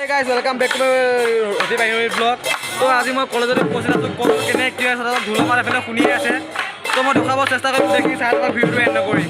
Hey guys, welcome back to my vlog. So আজি মই কলেজত উপস্থিত আছো কল কেনে কি আছে তাত ধুলা মাৰে ফেলে শুনি আছে তো মই দেখাব চেষ্টা কৰিম দেখি চাই থকা ভিডিওটো এণ্ড কৰি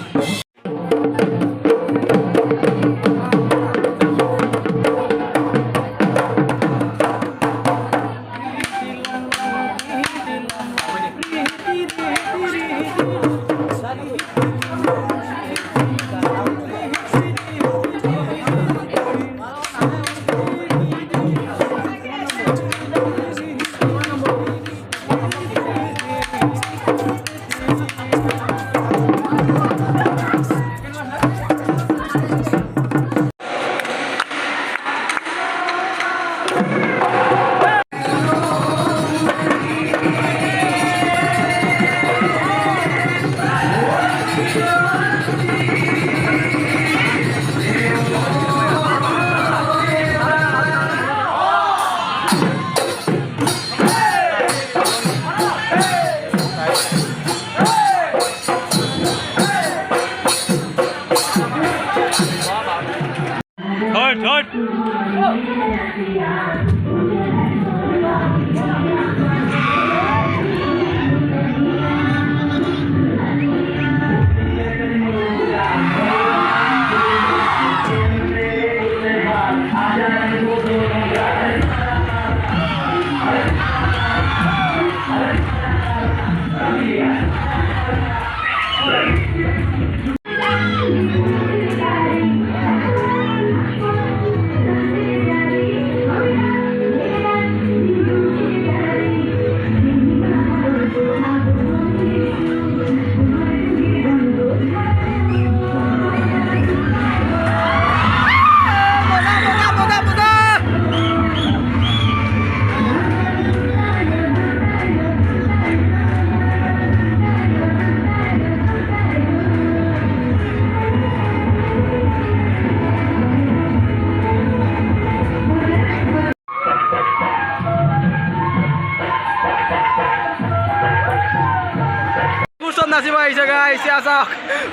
নাচিব আহিছে গাইছ আছা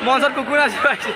মঞ্চত কুকুৰ নাচিব আহিছে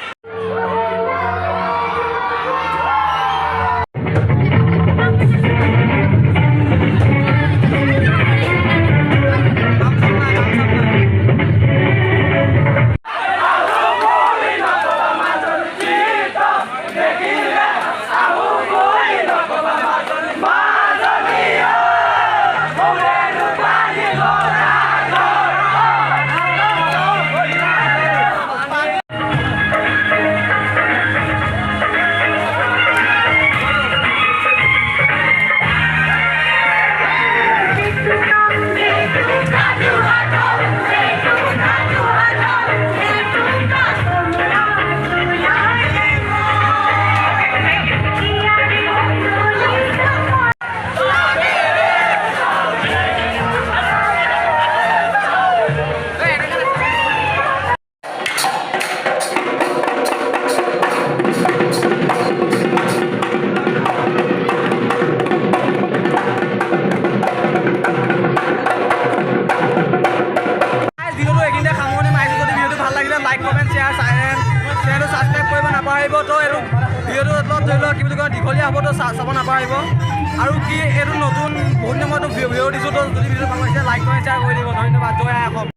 লাইক কমেণ্ট শ্বেয়াৰ ছাবস্ক্ৰাইব কৰিব নাপাহৰিব তো এইটো ভিডিঅ'টো ধৰি লওক কি বুলি কয় দীঘলীয়া হ'ব তো চাব নাপাহৰিব আৰু কি এইটো নতুন বহুত দিন মইতো ভিডিঅ' দিছোঁ তো যদি ভিডিঅ'টো ভাল লাগিছে লাইক কমেণ্ট শ্বেয়াৰ কৰি দিব ধন্যবাদ জয় অসম।